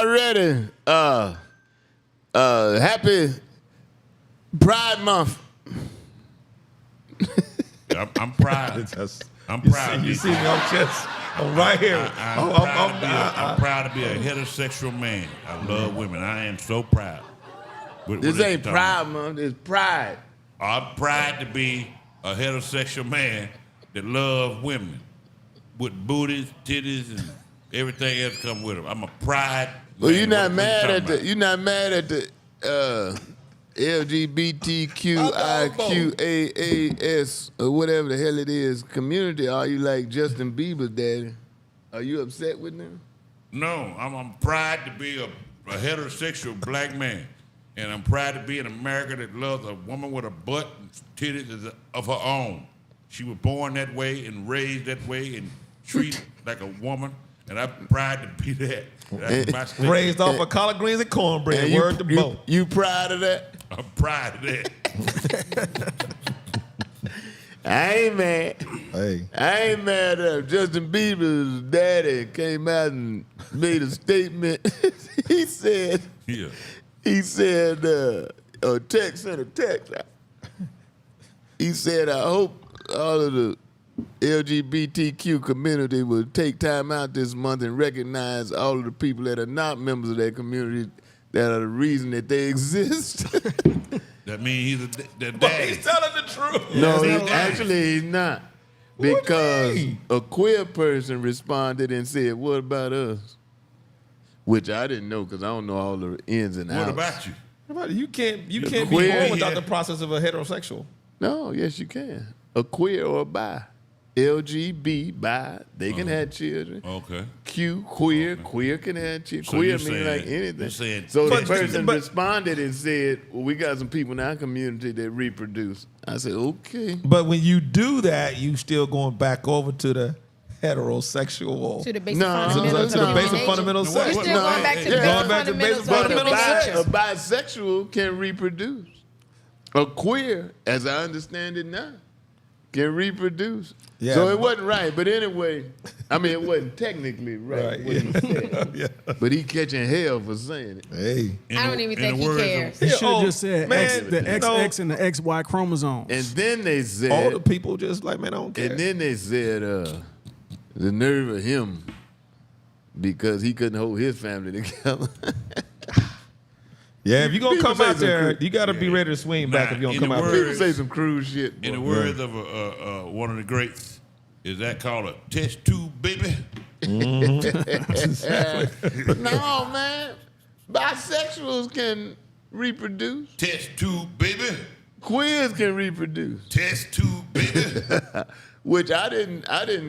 y'all ready? Happy Pride Month. I'm proud. I'm proud. You see me? I'm right here. I'm proud to be a heterosexual man. I love women. I am so proud. This ain't Pride Month. It's Pride. I'm proud to be a heterosexual man that love women with booties, titties, and everything else come with them. I'm a pride. Well, man. you're not mad at the LGBTQIQAAS or whatever the hell it is community. Are you like Justin Bieber's daddy? Are you upset with them? No, I'm proud to be a heterosexual black man. And I'm proud to be in America that loves a woman with a butt and titties of her own. She was born that way and raised that way and treated like a woman. And I'm proud to be that. That's my statement. Raised off of collard greens and cornbread. Word to Bo. You proud of that? I'm proud of that. I ain't mad. Hey. I ain't mad at him. Justin Bieber's daddy came out and made a statement. He said, a text sent a text out. He said, I hope all of the LGBTQ community will take time out this month and recognize all of the people that are not members of that community that are the reason that they exist. That means he's the But daddy. he's telling the truth. No, actually he's not. Because a queer person responded and said, what about us? Which I didn't know because I don't know all the ins and outs. What about you? You can't be queer, born without the process of a heterosexual. No, yes you can. A queer or a bi. LGB, bi, they can have children. Okay. Q, queer, queer can have children. So queer you means like anything. saying- So the But- person but- responded and said, well, we got some people in our community that reproduce. I said, okay. But when you do that, you still going back over to the heterosexual. To the basic No, fundamentals to the of basic human fundamentals. nature. You're What- still going back to the yeah. basic Going back to fundamentals basic of human fundamentals. nature. A bisexual can reproduce. A queer, as I understand it now, can reproduce. Yeah. So it wasn't right. But anyway, I mean, it wasn't technically right, what he said. But he catching hell for saying it. Hey. I don't even think he cares. He should have Oh, just said man, the you know- XX and the XY chromosomes. And then they said, All the people just like, man, I don't care. and then they said, the nerve of him, because he couldn't hold his family together. Yeah, if you're going to People come say out some there, cru- you got to be ready to swing back if you're going to in come the out word- there. People say some crude shit. In the boy. words of one of the greats, is that called a test tube baby? No, man. Bisexuals can reproduce. Test tube baby? Queers can reproduce. Test tube baby? Which I didn't,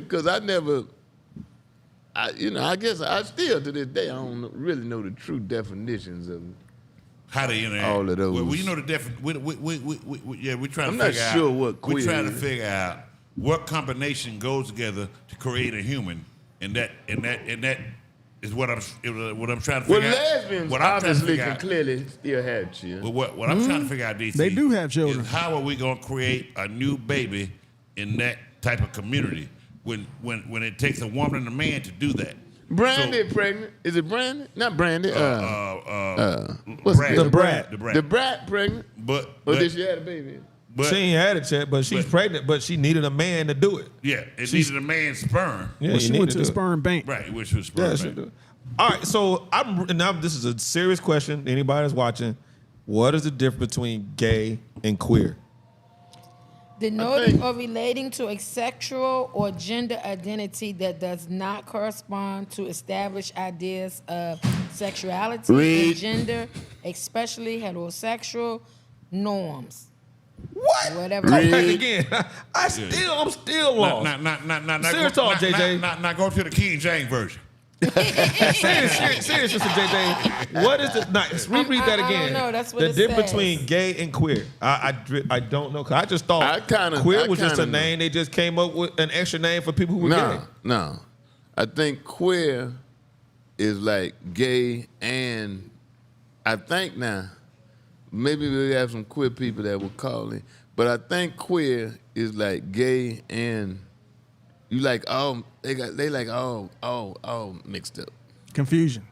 because I never, I guess I still to this day, I don't really know the true definitions of How do you know? All of those. Well, you know the definition. We're trying I'm to not figure sure out. what We're queer trying to is. figure out what combination goes together to create a human, and that is what I'm trying to Well, figure out. lesbians What I'm trying to obviously figure can out. clearly still have children. Well, what I'm trying to figure out, DC, They do have children. is how are we going to create a new baby in that type of community when it takes a woman and a man to do that? Brandy pregnant. Is it Brandy? Not Brandy. What's The brat. The brat pregnant. But Did she have a baby? She ain't had it yet, but she's pregnant, but she needed a man to do it. yeah, it needed a man's sperm. Yeah, Well, you she need went to the do it. sperm bank. Right, which was sperm. Yeah, she bank. do. All right, so now this is a serious question. Anybody that's watching, what is the difference between gay and queer? Denoting or relating to a sexual or gender identity that does not correspond to established ideas of sexuality Read. and gender, especially heterosexual norms. What? Whatever. Come Read. back again. I'm still lost. Serious talk, JJ. Not go to the King James version. Serious, Sister JJ. What is the? Nah, reread that I again. don't know. That's what the it difference says. between gay and queer. I don't know. 'Cause I just thought I queer was just a kinda know. name. They just came up with an extra name for people who were gay. No. I think queer is like gay and I think now, maybe we have some queer people that will call in, but I think queer is like gay and you like all they like all mixed up. Confusion.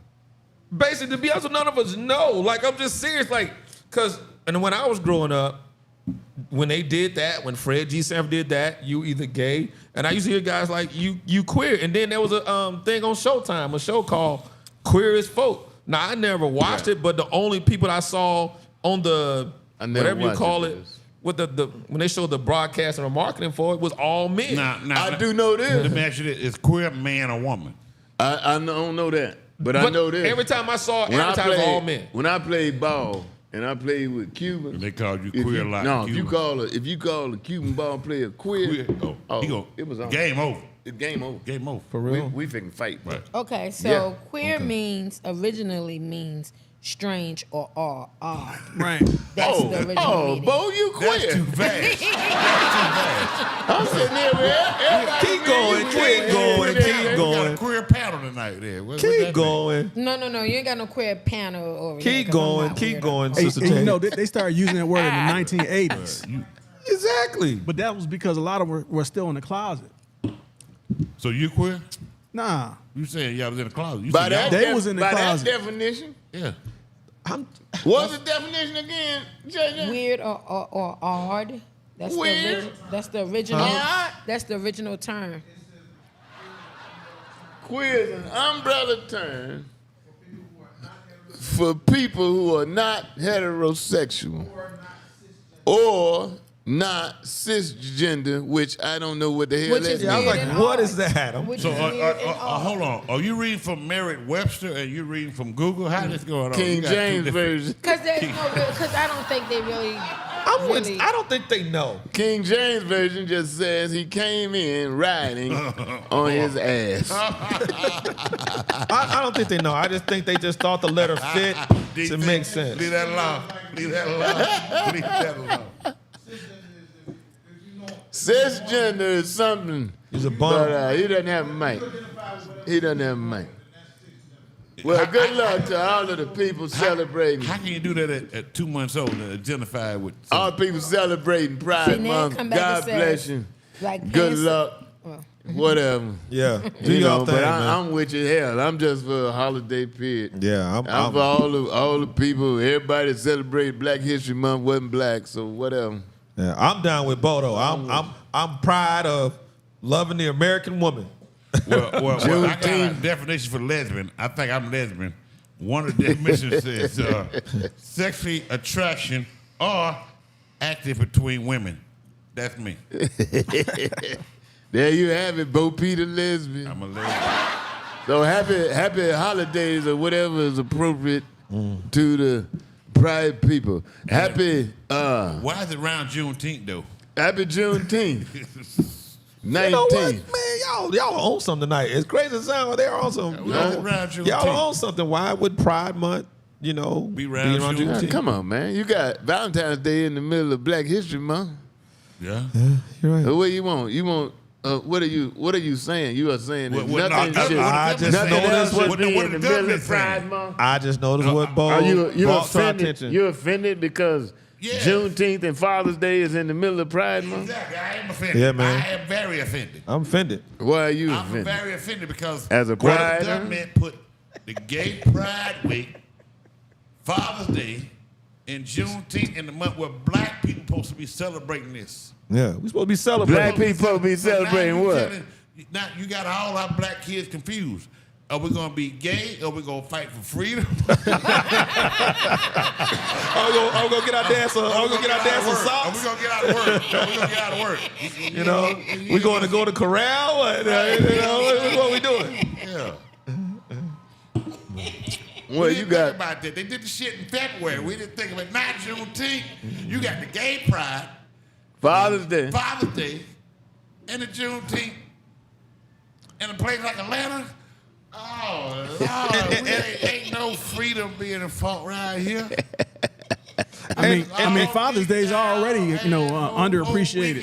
Basically, to be honest, none of us know. Like, I'm just serious. Like, because, and when I was growing up, when they did that, when Fred G. Sanford did that, you either gay, and I used to hear guys like, you queer. And then there was a thing on Showtime, a show called Queer as Folk. Now, I never watched it, but the only people I saw on the, whatever you call it, with the when they showed the broadcast and the marketing for it, was all men. I do know this. Let me ask you this. Is queer man or woman? I don't know that. But I know this. Every time I saw it, advertised was all men. When I played ball and I played with Cubans, They called you queer like no, Cuban. if you call a Cuban ball player queer, it was on. Game over. It's game over. Game over. For real? We finna fight. Right. Okay, so Yeah. queer originally means strange or odd. Right. That's the original meaning. Bo, you queer. That's too fast. I'm sitting there with everybody. Keep going, keep going, keep We got a going. queer panel tonight there. What that Keep mean? going. No, you ain't got no queer panel over here. Keep 'cause I'm going, not keep weirdo. going, Hey, Sister and you Jane. know, they started using that word in the 1980s. Exactly. But that was because a lot of them were still in the closet. So you queer? Nah. You saying y'all was in the closet? You By said that, y'all- They was in the by closet. that definition, yeah. what's the definition again, JJ? Weird or odd. That's Weird? that's the original. Odd? That's the original term. Queer is an umbrella term for people who are not heterosexual or not cisgender, which I don't know what the hell Which that is means. Yeah, I was weird like, and what odd. is that? Which So is weird and odd. hold on. Are you reading from Merritt-Webster and you reading from Google? How this going on? King You got two James different- version. Because there's no real. Because I don't think they really. I don't think they know. King James version just says he came in riding on his ass. I don't think they know. I just think they just thought the letter fit to make sense. Leave that alone. Leave that alone. Leave that alone. Cisgender is something. He's a But bum. he doesn't have a mic. He doesn't have a mic. Well, good luck to all of the people celebrating. How can you do that at 2 months old and identify with? All the people celebrating Pride See, now Month. come back God and say, bless you. like Good pants- luck. Well. Whatever. Yeah. Do You your know, thing, but man. I'm with you. Hell, I'm just for a holiday period. Yeah, I'm for all the people. Everybody that celebrated Black History Month wasn't black, so whatever. Yeah, I'm down with Bodo. I'm proud of loving the American woman. Well, I got a Juneteenth. definition for lesbian. I think I'm lesbian. One of the definitions says sexual attraction or active between women. That's me. There you have it, Bo Peter lesbian. I'm a lesbian. So happy holidays or whatever is appropriate to the Pride people. Happy Why is it around Juneteenth though? Happy Juneteenth. 19th. You know what, man? Y'all own something tonight. It's crazy as sound. They're on something. Why is it around Juneteenth? Y'all own something. Why would Pride Month, be around around Juneteenth? Come on, man. You got Valentine's Day in the middle of Black History Month. Yeah. You're right. So what you want? You want what are you saying? You are saying that What- nothing no, should, I just nothing noticed else what- should be what in the the middle government of Pride saying. Month. I just noticed what Bo Are you brought to our offended? attention. You're offended because Yeah. Juneteenth and Father's Day is in the middle of Pride Month? Exactly. I am offended. Yeah, man. I am very offended. I'm offended. Why are you I'm offended? very offended because As a the pride, government put the Gay Pride Week, Father's Day, and Juneteenth in the month where black people supposed to be celebrating this. Yeah, we supposed to be celebrating. Black people be celebrating what? Now you got all our black kids confused. Are we gonna be gay or we gonna fight for freedom? I'm gonna get our dance on. I'm gonna get our dance on Are we socks. gonna get out of work? Are we gonna get out of work? You know, we going to go to corral. What, what we doing? Yeah. Well, We you didn't think got about that. They did the shit in February. We didn't think about not Juneteenth. You got the Gay Pride, Father's Day. Father's Day, and the Juneteenth in a place like Atlanta. Oh, Lord, ain't no freedom being a fault right here. I mean, Father's Day is already, underappreciated.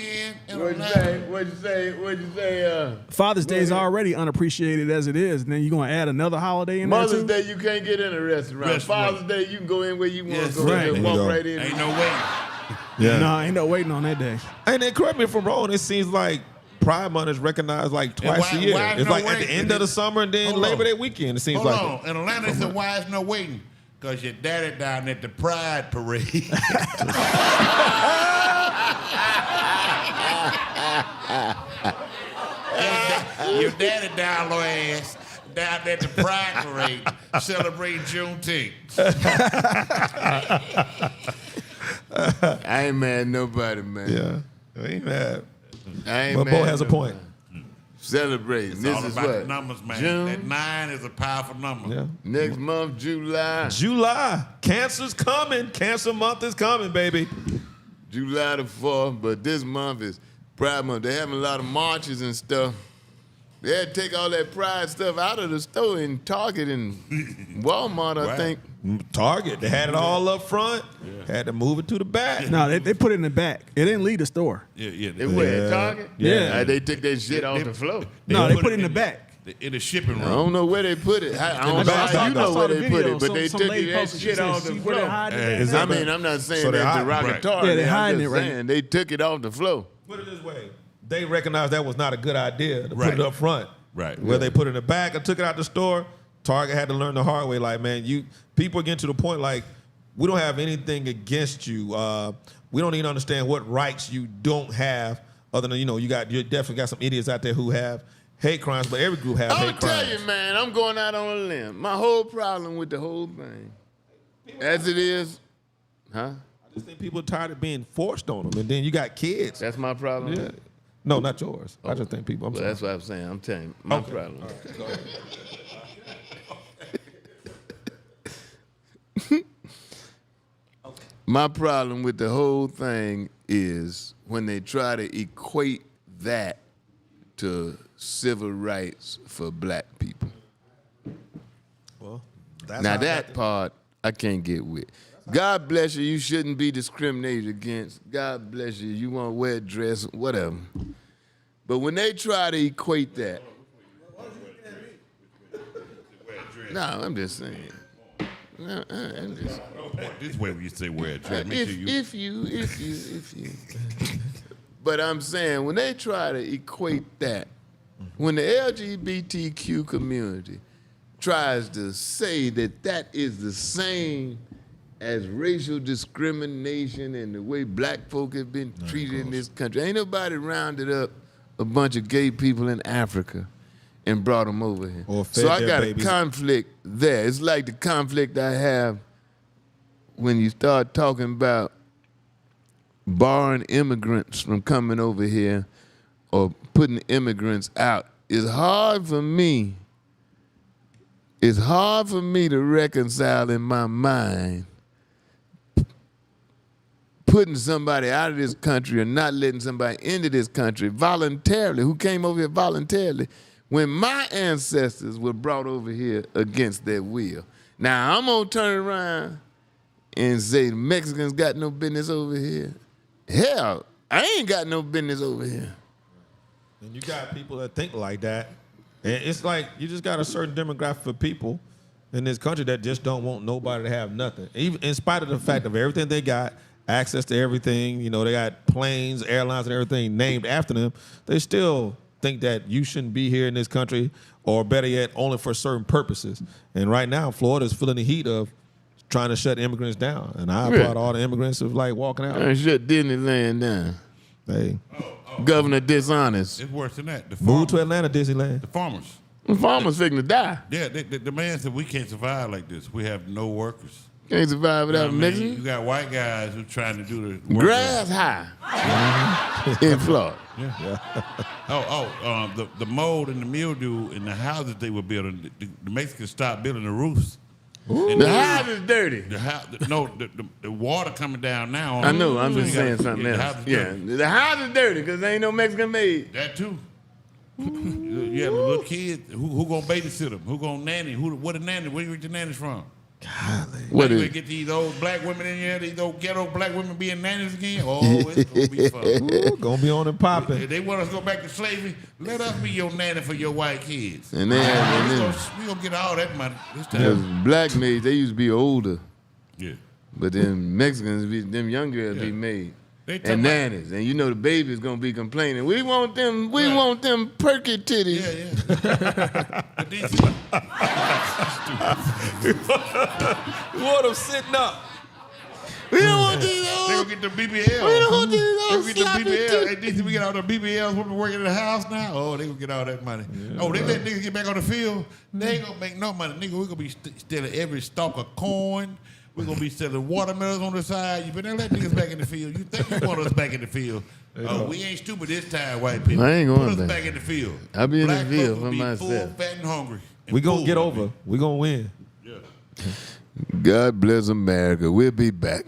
What'd you say? What'd you say? Father's Day is already unappreciated as it is, and then you're gonna add another holiday in Mother's there Day, you can't get in a restaurant. Restaurant. Father's Day, you can go in where you want Yes, to go. right. Just There you walk go. right in. Ain't no way. too. No, ain't no waiting on that day. And then correct me if I'm wrong. It seems like Pride Month is recognized like twice a year. why is It's no like at the waiting? end of the summer and then Hold Labor on. Day weekend. It seems Hold like. on. In Atlanta, they said, why is no waiting? Because your daddy down at the Pride Parade. Your daddy down low ass down at the Pride Parade celebrating Juneteenth. I ain't mad at nobody, man. Yeah, I ain't mad. I ain't But mad Bo at has a nobody. point. Celebrating. It's This all is about what? the numbers, man. June. That 9 is a powerful number. Yeah. Next month, July. July, cancer's coming. Cancer month is coming, baby. July the 4th, but this month is Pride Month. They're having a lot of marches and stuff. They had to take all that Pride stuff out of the store in Target and Walmart, I Right. think. Target, they had it all up front. Had to move it to the back. No, they put it in the back. It didn't leave the store. Yeah. They were at Target? Yeah. They took that shit off the floor. No, they put it in the back. In the shipping room. I don't know where they put it. I don't know back. how you know I saw where the they put video. it, but they Some took lady that posted, she shit said, off the "See where they floor. hiding Hey, it is at?" I that- mean, I'm not saying So they're that's hiding- derogatory. Yeah, they're I'm hiding just it right saying they took it off the floor. Put it this way. They recognized that was not a good idea to Right. put it up front. Right. Where they put it in the back and took it out the store, Target had to learn the hard way. Like, man, people are getting to the point like, we don't have anything against you. We don't even understand what rights you don't have other than, you definitely got some idiots out there who have hate crimes, but every group has I'm hate gonna tell crimes. you, man, I'm going out on a limb. My whole problem with the whole thing, as it is, huh? I just think people are tired of being forced on them. And then you got kids. That's my problem. Yeah. No, not yours. I just think people. I'm Well, sorry. that's what I'm saying. I'm telling you, my Okay. problem. Go ahead. My problem with the whole thing is when they try to equate that to civil rights for black people. Well, that's Now how I got that the- part I can't get with. God bless you. You shouldn't be discriminated against. God bless you. You want to wear a dress, whatever. But when they try to equate that, no, I'm just saying. No, I'm just. This way when you say wear a dress. Make sure you. If you. But I'm saying when they try to equate that, when the LGBTQ community tries to say that that is the same as racial discrimination and the way black folk have been treated in this country, ain't nobody rounded up a bunch of gay people in Africa and brought them over here. Or fed So I their got babies. a conflict there. It's like the conflict I have when you start talking about barring immigrants from coming over here or putting immigrants out. It's hard for me to reconcile in my mind putting somebody out of this country or not letting somebody into this country voluntarily, who came over here voluntarily, when my ancestors were brought over here against their will. Now, I'm going to turn around and say the Mexicans got no business over here. Hell, I ain't got no business over here. And you got people that think like that. And it's like you just got a certain demographic of people in this country that just don't want nobody to have nothing. Even in spite of the fact of everything they got, access to everything, they got planes, airlines, and everything named after them, they still think that you shouldn't be here in this country, or better yet, only for certain purposes. And right now, Florida's feeling the heat of trying to shut immigrants down. And I applaud all the immigrants of walking out. I shut Disneyland down. Hey, Governor dishonest. It's worse than that. The move to farmers. Atlanta, Disneyland. The farmers. The farmers fixing to die. Yeah, the man said we can't survive like this. We have no workers. Can't survive You know without what I mean? Mexican. You got white guys who trying to do the work. Grass high in Florida. The mold and the mildew in the houses they were building. The Mexicans stopped building the roofs. And The house is dirty. The water coming down now. I know. I'm So just you saying gotta- something the else. house is Yeah, dirty. the house is dirty because there ain't no Mexican made. That too. Yeah, the little kids. Who gonna babysit them? Who gonna nanny? What a nanny? Where you get your nannies from? What you is? gonna get these old black women in here? These old ghetto black women being nannies again? Oh, it's gonna be fun. Ooh, gonna be on and popping. If they want us to go back to slavery, let us be your nanny for your white kids. And they have, and We gonna get all that money this then, time. black maids, they used to be older, Yeah. but then Mexicans, them young girls be made. They talking and about- nannies, and you know the baby's gonna be complaining. We want them perky titties. Yeah. But these- You want them sitting up. We don't want these They old. gonna get the BBL. We don't want these They old gonna get the sloppy BBL. titties. Hey, DC, we get all the BBLs women working in the house now. Oh, they gonna get all that money. Oh, they let niggas get back on the field. They ain't gonna make no money. Nigga, we gonna be stealing every stalk of corn. We're gonna be selling watermelons on the side. You better let niggas back in the field. You think you want us back in the field? We ain't stupid this time, white people. I ain't going Put us back. back in the field. I'll be in the Black field folks for will be myself. full, fat, and hungry. And We gonna full, get I over. mean. We gonna win. Yeah. God bless America. We'll be back.